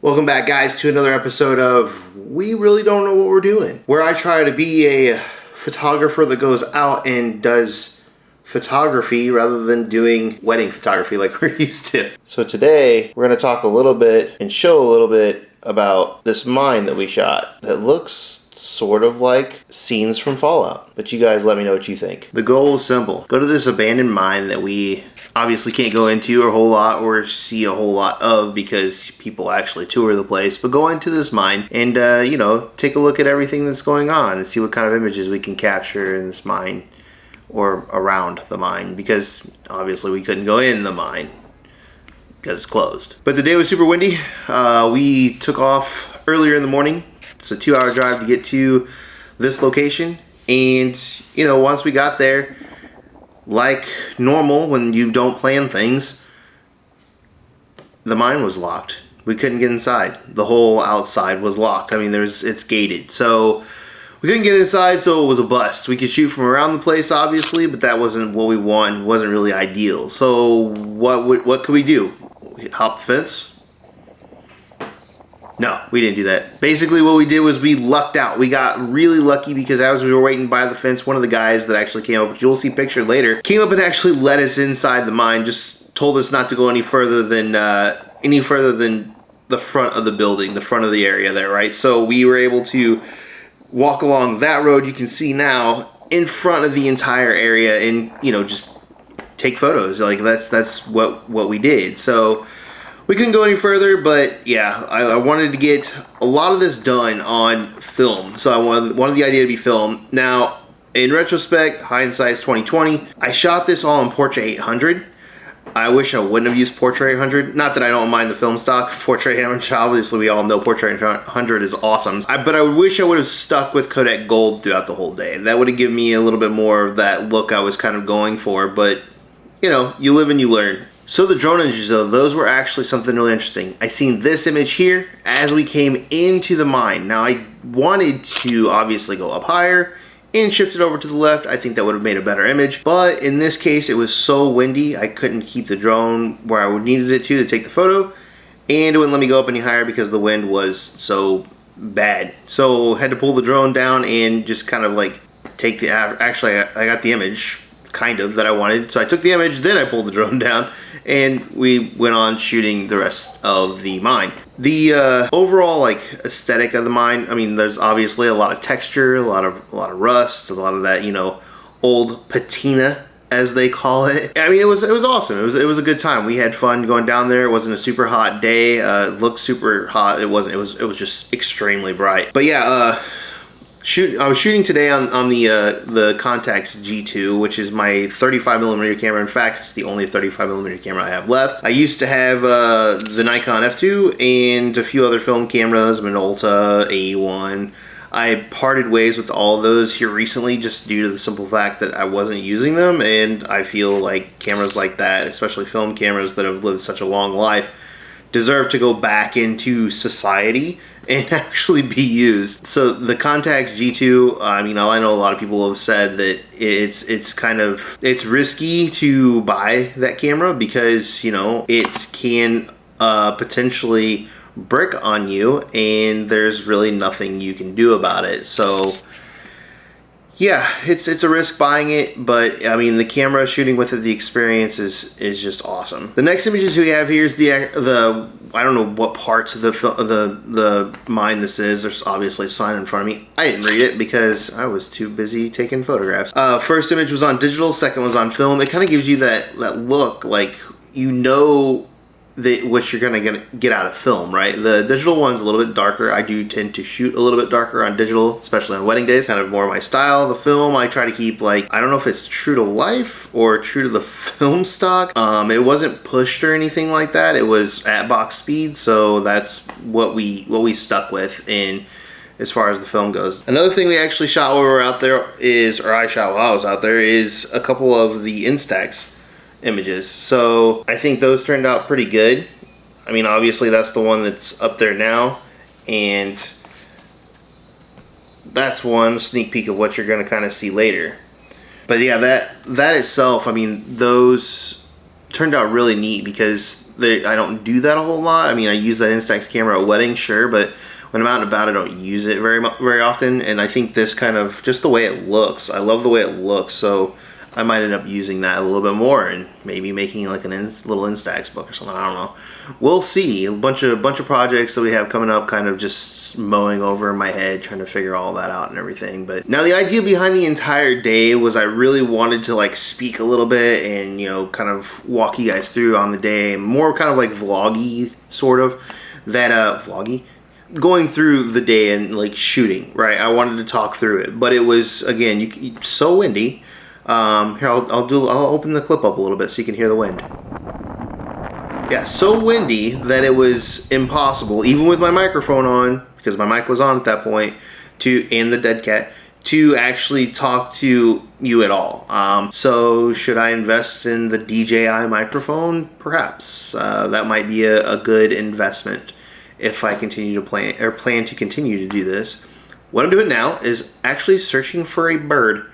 Welcome back, guys, to another episode of We Really Don't Know What We're Doing, where I try to be a photographer that goes out and does photography rather than doing wedding photography like we're used to. So today, we're going to talk a little bit and show a little bit about this mine that we shot that looks sort of like scenes from Fallout. But you guys let me know what you think. The goal is simple. Go to this abandoned mine that we obviously can't go into a whole lot or see a whole lot of because people actually tour the place, but go into this mine and take a look at everything that's going on and see what kind of images we can capture in this mine or around the mine, because obviously we couldn't go in the mine because it's closed. But the day was super windy. We took off earlier in the morning. It's a 2-hour drive to get to this location, and once we got there, like normal when you don't plan things, the mine was locked. We couldn't get inside. The whole outside was locked. I mean, it's gated. So we couldn't get inside, so it was a bust. We could shoot from around the place, obviously, but that wasn't what we wanted. It wasn't really ideal. So what could we do? We could hop the fence? No, we didn't do that. Basically, what we did was we lucked out. We got really lucky because as we were waiting by the fence, one of the guys that actually came up, which you'll see pictured later, came up and actually let us inside the mine, just told us not to go any further than the front of the building, the front of the area there, right? So we were able to walk along that road you can see now in front of the entire area and, just take photos. Like that's what we did. So we couldn't go any further, but yeah, I wanted to get a lot of this done on film. So I wanted the idea to be filmed. Now, in retrospect, hindsight's 2020. I shot this all in Portrait 800. I wish I wouldn't have used Portrait 800. Not that I don't mind the film stock. Portrait 800, obviously we all know Portrait 800 is awesome. But I wish I would have stuck with Kodak Gold throughout the whole day. That would have given me a little bit more of that look I was kind of going for. But, you live and you learn. So the drone images, though, those were actually something really interesting. I seen this image here as we came into the mine. Now, I wanted to obviously go up higher and shift it over to the left. I think that would have made a better image. But in this case, it was so windy, I couldn't keep the drone where I needed it to take the photo. And it wouldn't let me go up any higher because the wind was so bad. So I had to pull the drone down and just kind of like take the... Actually, I got the image, kind of, that I wanted. So I took the image, then I pulled the drone down, and we went on shooting the rest of the mine. The overall aesthetic of the mine, I mean, there's obviously a lot of texture, a lot of rust, a lot of that old patina, as they call it. I mean, it was awesome. It was a good time. We had fun going down there. It wasn't a super hot day. It looked super hot. It wasn't. It was just extremely bright. But yeah. I was shooting today on the Contax G2, which is my 35mm camera. In fact, it's the only 35mm camera I have left. I used to have the Nikon F2 and a few other film cameras, Minolta, A1. I parted ways with all of those here recently just due to the simple fact that I wasn't using them, and I feel like cameras like that, especially film cameras that have lived such a long life, deserve to go back into society and actually be used. So the Contax G2, I mean, I know a lot of people have said that it's risky to buy that camera because, it can potentially brick on you and there's really nothing you can do about it. So yeah, it's a risk buying it, but I mean the camera shooting with it, the experience is just awesome. The next images we have here is the I don't know what parts of the mine this is. There's obviously a sign in front of me. I didn't read it because I was too busy taking photographs. First image was on digital, second was on film. It kind of gives you that look like what you're gonna get out of film, right? The digital one's a little bit darker. I do tend to shoot a little bit darker on digital, especially on wedding days, kind of more my style. The film, I try to keep I don't know if it's true to life or true to the film stock. It wasn't pushed or anything like that. It was at box speed, so that's what we stuck with in as far as the film goes. Another thing we actually shot while we were out there I shot while I was out there, is a couple of the Instax images. So I think those turned out pretty good. I mean, obviously that's the one that's up there now, and that's one sneak peek of what you're going to kind of see later. But yeah, that itself, I mean, those turned out really neat because I don't do that a whole lot. I mean, I use that Instax camera at weddings, sure, but when I'm out and about, I don't use it very often. And I think this kind of, just the way it looks, I love the way it looks. So I might end up using that a little bit more and maybe making like little Instax book or something. I don't know. We'll see. A bunch of projects that we have coming up, kind of just mowing over my head, trying to figure all that out and everything. But now the idea behind the entire day was I really wanted to like speak a little bit and, you know, kind of walk you guys through on the day, more kind of like vloggy sort of, that vloggy, going through the day and like shooting, right? I wanted to talk through it, but it was, again, so windy. Here, I'll open the clip up a little bit so you can hear the wind. Yeah, so windy that it was impossible, even with my microphone on, because my mic was on at that point, and the dead cat, to actually talk to you at all. So should I invest in the DJI microphone? Perhaps. That might be a good investment if I continue to plan to continue to do this. What I'm doing now is actually searching for a bird,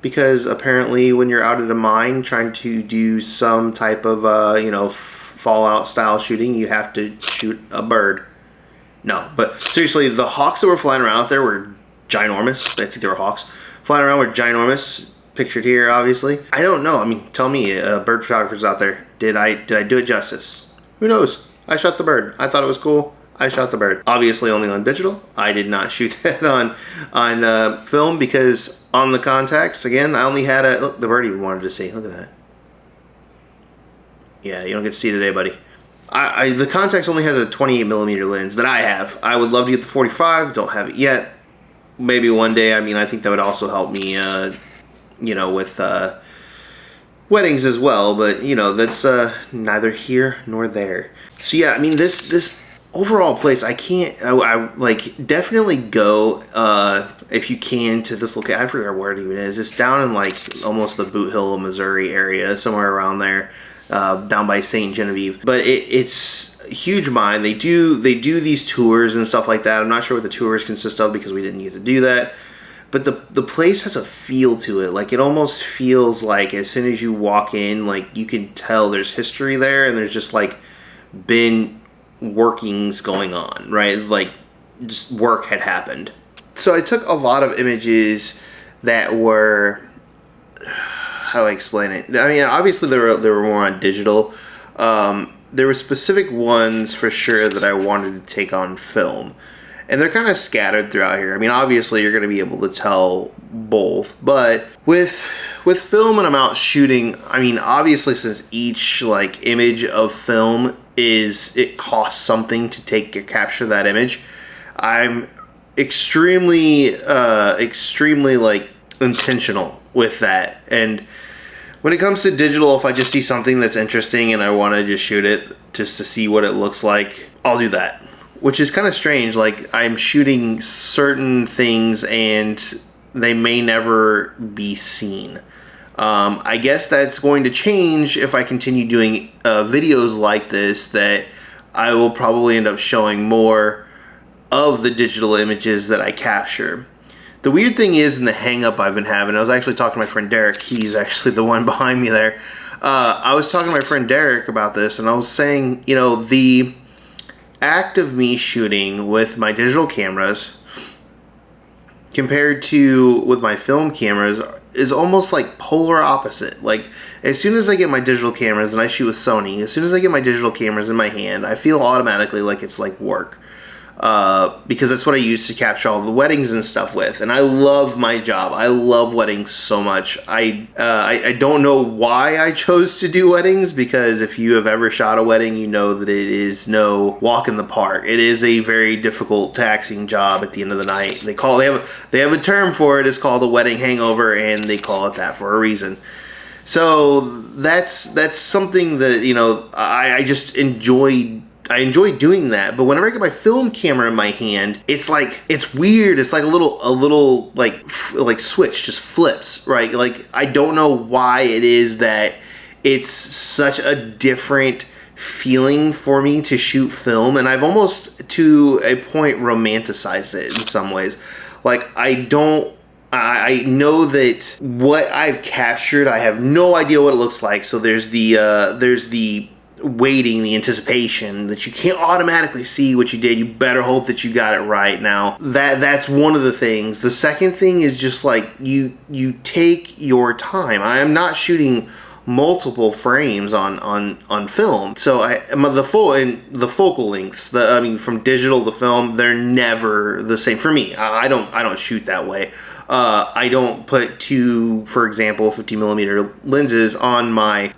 because apparently when you're out at a mine trying to do some type of, you know, Fallout style shooting, you have to shoot a bird. No, but seriously, the hawks that were flying around out there were ginormous. I think they were hawks. Flying around were ginormous, pictured here, obviously. I don't know. I mean, tell me, bird photographers out there, did I do it justice? Who knows? I shot the bird. I thought it was cool. I shot the bird. Obviously only on digital. I did not shoot that on film, because on the Contax, again, I only had a... Look, the bird even wanted to see. Look at that. Yeah, you don't get to see it today, buddy. The Contax only has a 28mm lens that I have. I would love to get the 45. Don't have it yet. Maybe one day. I mean, I think that would also help me, you know, with weddings as well. But, you know, that's neither here nor there. So, yeah, I mean, this overall place, I can't, I like, definitely go, if you can, to this location. I forget where it even is. It's down in, like, almost the Boot Hill, Missouri area, somewhere around there, down by St. Genevieve. But it's a huge mine. They do these tours and stuff like that. I'm not sure what the tours consist of, because we didn't get to do that. But the place has a feel to it. Like, it almost feels like as soon as you walk in, like, you can tell there's history there, and there's just, like, been workings going on, right? Like, just work had happened. So I took a lot of images that were, how do I explain it? I mean, obviously they were more on digital. There were specific ones for sure that I wanted to take on film, and they're kind of scattered throughout here. I mean, obviously you're going to be able to tell both, but with film and I'm out shooting, I mean, obviously since each like image of film it costs something to capture that image, I'm extremely like intentional with that. And when it comes to digital, if I just see something that's interesting and I want to just shoot it just to see what it looks like, I'll do that. Which is kind of strange. Like, I'm shooting certain things and they may never be seen. I guess that's going to change if I continue doing videos like this, that I will probably end up showing more of the digital images that I capture. The weird thing is, in the hang-up I've been having, I was actually talking to my friend Derek. He's actually the one behind me there. I was talking to my friend Derek about this, and I was saying, you know, the act of me shooting with my digital cameras compared to with my film cameras is almost like polar opposite. Like, as soon as I get my digital cameras, and I shoot with Sony, as soon as I get my digital cameras in my hand, I feel automatically like it's like work. Because that's what I use to capture all the weddings and stuff with. And I love my job. I love weddings so much. I don't know why I chose to do weddings, because if you have ever shot a wedding, you know that it is no walk in the park. It is a very difficult, taxing job at the end of the night. They have a term for it. It's called a wedding hangover, and they call it that for a reason. So that's something that, you know, I just enjoy doing that. But whenever I get my film camera in my hand, it's like, it's weird. It's like a little like switch just flips, right? Like, I don't know why it is that it's such a different feeling for me to shoot film, and I've almost to a point romanticized it in some ways. Like, I I know that what I've captured, I have no idea what it looks like. So there's the waiting, the anticipation that you can't automatically see what you did. You better hope that you got it right. Now that's one of the things. The second thing is just like you take your time. I am not shooting multiple frames on film, so the focal lengths, from digital to film, they're never the same for me. I don't shoot that way. I don't put two, for example, 50mm lenses on my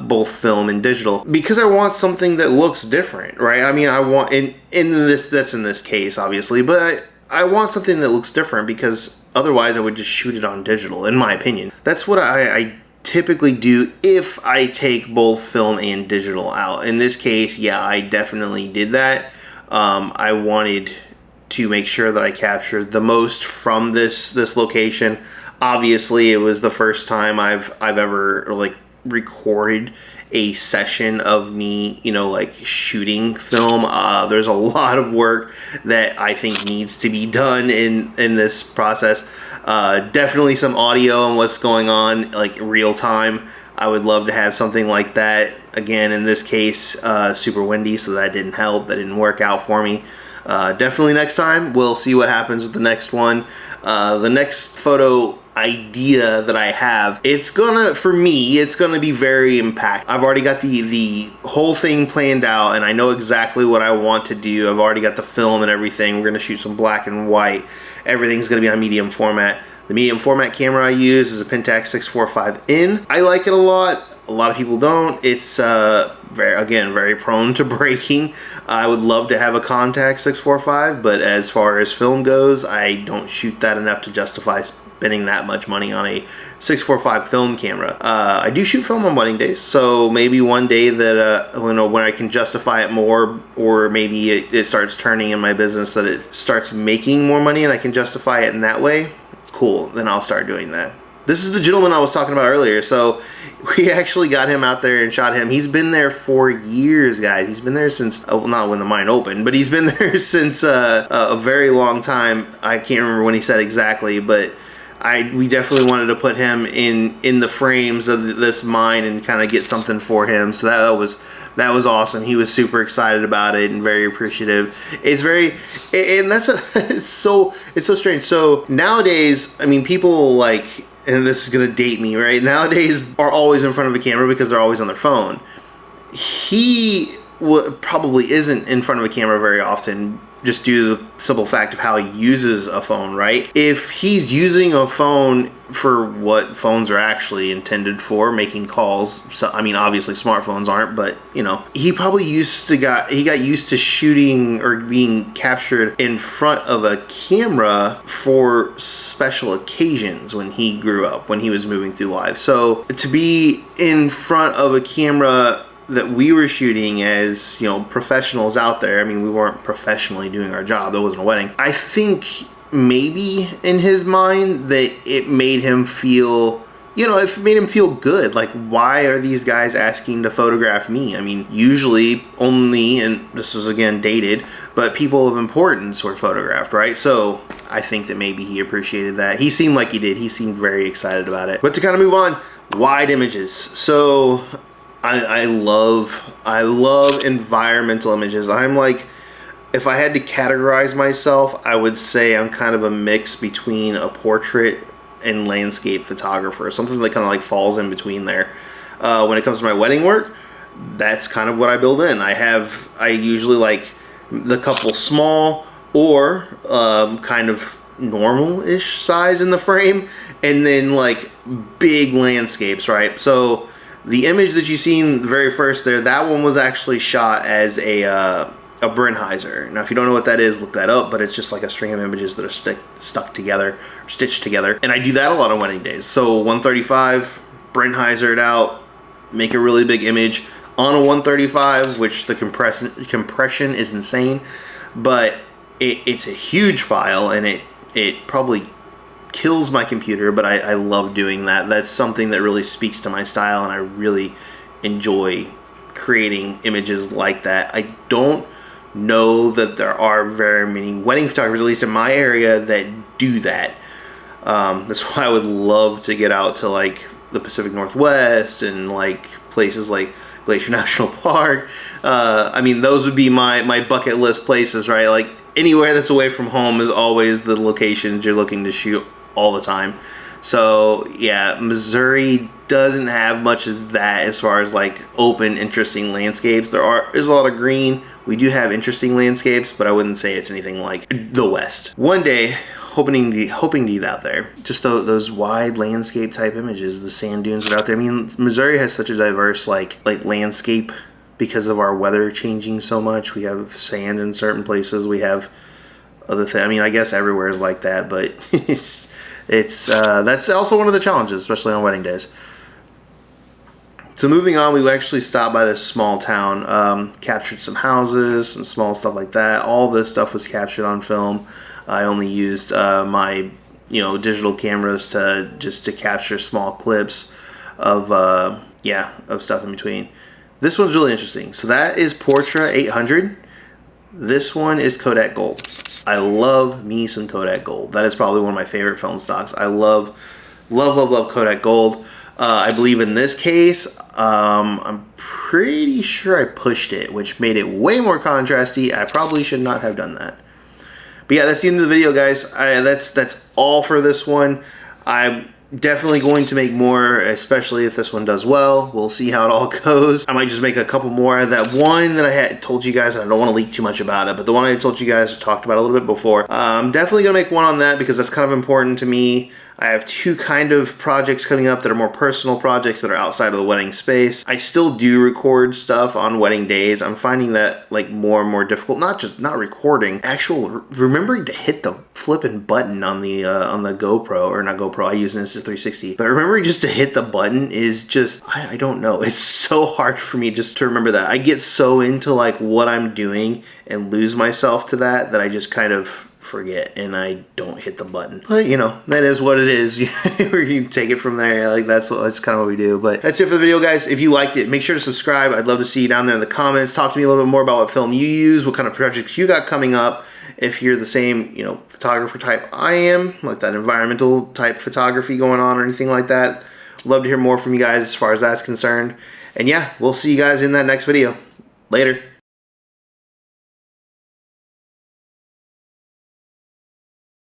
both film and digital, because I want something that looks different, right? I mean, I want in this case, obviously, but I want something that looks different, because otherwise I would just shoot it on digital, in my opinion. That's what I typically do if I take both film and digital out. In this case, yeah, I definitely did that. I wanted to make sure that I captured the most from this location. Obviously, it was the first time I've ever like recorded a session of me, like shooting film. There's a lot of work that I think needs to be done in this process. Definitely some audio and what's going on, like real time. I would love to have something like that. Again, in this case, super windy, so that didn't help. That didn't work out for me. Definitely next time. We'll see what happens with the next one. The next photo idea that I have, for me, it's gonna be very impactful. I've already got the whole thing planned out, and I know exactly what I want to do. I've already got the film and everything. We're gonna shoot some black and white. Everything's gonna be on medium format. The medium format camera I use is a Contax 645N. I like it a lot. A lot of people don't. It's very prone to breaking. I would love to have a Contax 645, but as far as film goes, I don't shoot that enough to justify spending that much money on a 645 film camera. I do shoot film on wedding days, so maybe one day that when I can justify it more, or maybe it starts turning in my business, that it starts making more money and I can justify it in that way, cool, then I'll start doing that. This is the gentleman I was talking about earlier. So we actually got him out there and shot him. He's been there for years, guys. He's been there since, not when the mine opened, but he's been there since a very long time. I can't remember when he said exactly, but we definitely wanted to put him in the frames of this mine and kind of get something for him. So that was awesome. He was super excited about it and very appreciative. It's so strange. So nowadays, I mean, people like, and this is gonna date me, right? Nowadays are always in front of a camera because they're always on their phone. He probably isn't in front of a camera very often, just due to the simple fact of how he uses a phone, right? If he's using a phone for what phones are actually intended for, making calls, so, I mean, obviously smartphones aren't, but he probably got used to shooting or being captured in front of a camera for special occasions when he grew up, when he was moving through life. So to be in front of a camera that we were shooting as, professionals out there. I mean, we weren't professionally doing our job. It wasn't a wedding. I think maybe in his mind that it made him feel, it made him feel good. Like, why are these guys asking to photograph me? I mean, usually only, and this was again dated, but people of importance were photographed, right? So I think that maybe he appreciated that. He seemed like he did. He seemed very excited about it. But to kind of move on, wide images. So I love environmental images. I'm like, if I had to categorize myself, I would say I'm kind of a mix between a portrait and landscape photographer, something that kind of like falls in between there. When it comes to my wedding work, that's kind of what I build in. I usually like the couple small or kind of normal-ish size in the frame, and then like big landscapes, right? So the image that you seen the very first there, that one was actually shot as a Brennheiser. Now, if you don't know what that is, look that up, but it's just like a string of images that are stuck together, or stitched together. And I do that a lot on wedding days. So 135, Brennheisered out, make a really big image on a 135, which the compression is insane, but it's a huge file, and it probably kills my computer, but I love doing that. That's something that really speaks to my style, and I really enjoy creating images like that. I don't know that there are very many wedding photographers, at least in my area, that do that. That's why I would love to get out to like the Pacific Northwest and like places like Glacier National Park. I mean, those would be my bucket list places, right? Like anywhere that's away from home is always the locations you're looking to shoot all the time. So yeah, Missouri doesn't have much of that as far as like open, interesting landscapes. There's a lot of green. We do have interesting landscapes, but I wouldn't say it's anything like the West. One day, hoping to get out there. Just those wide landscape type images, the sand dunes that are out there. I mean, Missouri has such a diverse like landscape because of our weather changing so much. We have sand in certain places. We have other things. I mean, I guess everywhere is like that, but that's also one of the challenges, especially on wedding days. So moving on, we actually stopped by this small town, captured some houses, some small stuff like that. All this stuff was captured on film. I only used my digital cameras to capture small clips of stuff in between. This one's really interesting. So that is Portra 800. This one is Kodak Gold. I love me some Kodak Gold. That is probably one of my favorite film stocks. I love Kodak Gold. I believe in this case, I'm pretty sure I pushed it, which made it way more contrasty. I probably should not have done that. But yeah, that's the end of the video, guys. That's all for this one. I'm definitely going to make more, especially if this one does well. We'll see how it all goes. I might just make a couple more. That one that I had told you guys, and I don't want to leak too much about it, but the one I told you guys, talked about a little bit before. I'm definitely going to make one on that because that's kind of important to me. I have two kind of projects coming up that are more personal projects that are outside of the wedding space. I still do record stuff on wedding days. I'm finding that like more and more difficult. Not recording, remembering to hit the flipping button on the GoPro, or not GoPro. I use an Insta360, but remembering just to hit the button is just I don't know. It's so hard for me just to remember that. I get so into like what I'm doing and lose myself to that I just kind of forget and I don't hit the button. But that is what it is. You take it from there. Like that's kind of what we do. But that's it for the video, guys. If you liked it, make sure to subscribe. I'd love to see you down there in the comments. Talk to me a little bit more about what film you use, what kind of projects you got coming up. If you're the same photographer type I am, like that environmental type photography going on or anything like that, love to hear more from you guys as far as that's concerned. And yeah, we'll see you guys in that next video. Later.